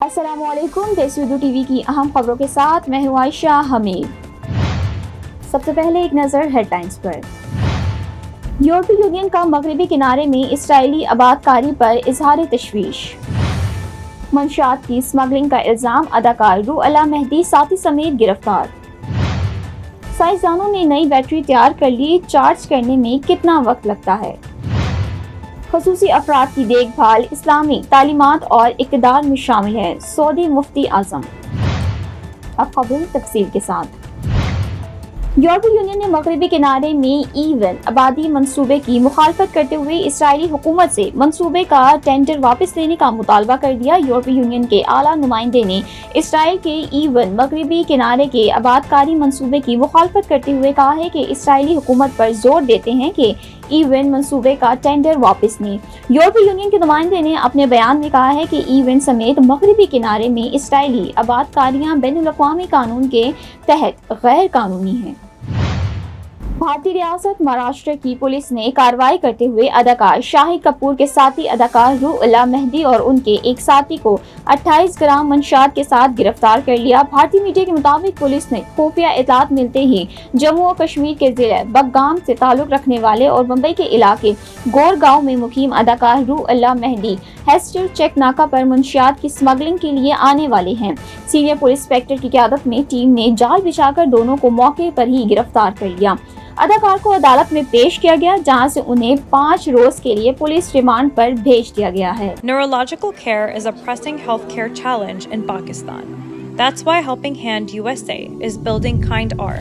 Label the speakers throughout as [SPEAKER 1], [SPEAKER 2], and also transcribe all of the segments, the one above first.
[SPEAKER 1] السلام علیکم، دیسی اردو ٹی وی کی اہم خبروں کے ساتھ میں ہوں عائشہ حمید۔ سب سے پہلے ایک نظر ہیڈ لائنز پر۔ یورپی یونین کا مغربی کنارے میں اسرائیلی آباد کاری پر اظہار تشویش۔ منشیات کی اسمگلنگ کا الزام، اداکار روح اللہ مہدی ساتھی سمیت گرفتار۔ سائنسدانوں نے نئی بیٹری تیار کر لی، چارج کرنے میں کتنا وقت لگتا ہے؟ خصوصی افراد کی دیکھ بھال اسلامی تعلیمات اور اقتدار میں شامل ہے، سعودی مفتی اعظم۔ اب خبریں تفصیل کے ساتھ۔ یورپی یونین نے مغربی کنارے میں ای-1 آبادی منصوبے کی مخالفت کرتے ہوئے اسرائیلی حکومت سے منصوبے کا ٹینڈر واپس لینے کا مطالبہ کر دیا۔ یورپی یونین کے اعلیٰ نمائندے نے اسرائیل کے ای-1 مغربی کنارے کے آباد کاری منصوبے کی مخالفت کرتے ہوئے کہا ہے کہ اسرائیلی حکومت پر زور دیتے ہیں کہ ای-1 منصوبے کا ٹینڈر واپس لیں۔ یورپی یونین کے نمائندے نے اپنے بیان میں کہا ہے کہ ای-1 سمیت مغربی کنارے میں اسرائیلی آباد کاریاں بین الاقوامی قانون کے تحت غیر قانونی ہیں۔ بھارتی ریاست مہاراشٹر کی پولیس نے کارروائی کرتے ہوئے اداکار شاہد کپور کے ساتھی اداکار روح اللہ مہدی اور ان کے ایک ساتھی کو 28 گرام منشیات کے ساتھ گرفتار کر لیا۔ بھارتی میڈیا کے مطابق پولیس نے خفیہ اطلاعات ملتے ہی جموں و کشمیر کے ضلع بڈگام سے تعلق رکھنے والے اور ممبئی کے علاقے گورگاؤں میں مقیم اداکار روح اللہ مہدی ہیسٹر چیک ناکہ پر منشیات کی اسمگلنگ کے لیے آنے والے ہیں۔ سینئر پولیس انسپکٹر کی قیادت میں ٹیم نے جال بچھا کر دونوں کو موقع پر ہی گرفتار کر لیا۔ اداکار کو عدالت میں پیش کیا گیا، جہاں سے انہیں 5 روز کے لیے پولیس ریمانڈ پر بھیج دیا گیا ہے۔
[SPEAKER 2] Neurological care is a pressing healthcare challenge in Pakistan. That's why Helping Hand USA is building Kind R,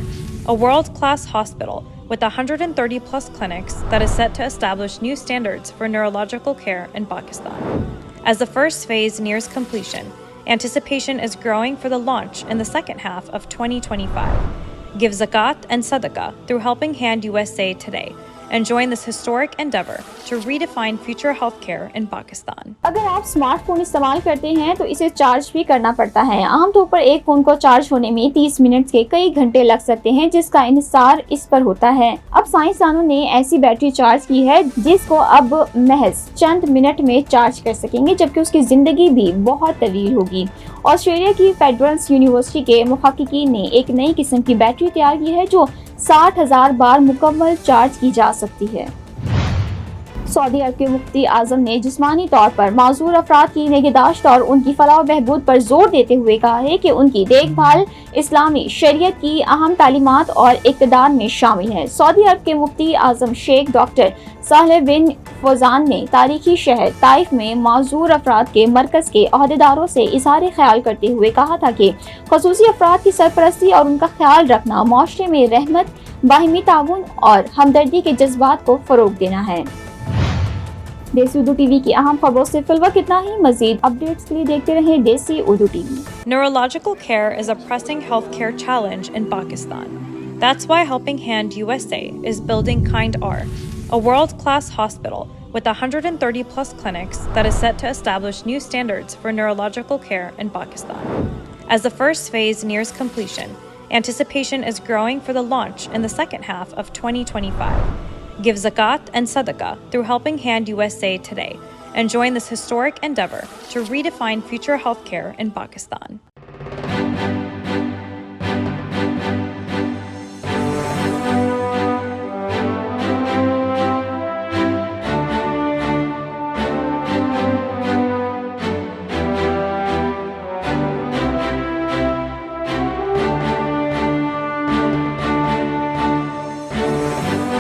[SPEAKER 2] a world-class hospital with 130 plus clinics that is set to establish new standards for neurological care in Pakistan. As the first phase nears completion, anticipation is growing for the launch in the second half of 2025. Give zakat and sadaqah through Helping Hand USA today and join this historic endeavor to redefine future healthcare in Pakistan.
[SPEAKER 1] اگر آپ smart phone استعمال کرتے ہیں تو اسے charge بھی کرنا پڑتا ہے۔ عام طور پر ایک فون کو چارج ہونے میں 30 منٹ کے کئی گھنٹے لگ سکتے ہیں، جس کا انحصار اس پر ہوتا ہے۔ اب سائنسدانوں نے ایسی بیٹری چارج کی ہے جس کو اب محض چند منٹ میں چارج کر سکیں گے، جبکہ اس کی زندگی بھی بہت طویل ہوگی۔ آسٹریلیا کی فیڈرل یونیورسٹی کے محققین نے ایک نئی قسم کی بیٹری تیار کی ہے جو 60,000 بار مکمل چارج کی جا سکتی ہے۔ سعودی عرب کے مفتی اعظم نے جسمانی طور پر معذور افراد کی نگہداشت اور ان کی فلاح و بہبود پر زور دیتے ہوئے کہا ہے کہ ان کی دیکھ بھال اسلامی شریعت کی اہم تعلیمات اور اقتدار میں شامل ہے۔ سعودی عرب کے مفتی اعظم شیخ ڈاکٹر صالح بن فوزان نے تاریخی شہر طائف میں معذور افراد کے مرکز کے عہدیداروں سے اظہار خیال کرتے ہوئے کہا تھا کہ خصوصی افراد کی سرپرستی اور ان کا خیال رکھنا معاشرے میں رحمت، باہمی تعاون اور ہمدردی کے جذبات کو فروغ دینا ہے۔ دیسی اردو ٹی وی کی اہم خبروں سے فی الوقت اتنا ہی۔ مزید اپڈیٹس کے لیے دیکھتے رہیں دیسی Urdu T V.
[SPEAKER 2] Neurological care is a pressing healthcare challenge in Pakistan. That's why Helping Hand USA is building Kind R, a world-class hospital with 130 plus clinics that is set to establish new standards for neurological care in Pakistan. As the first phase nears completion, anticipation is growing for the launch in the second half of 2025. Give zakat and sadaqah through Helping Hand USA today and join this historic endeavor to redefine future healthcare in Pakistan.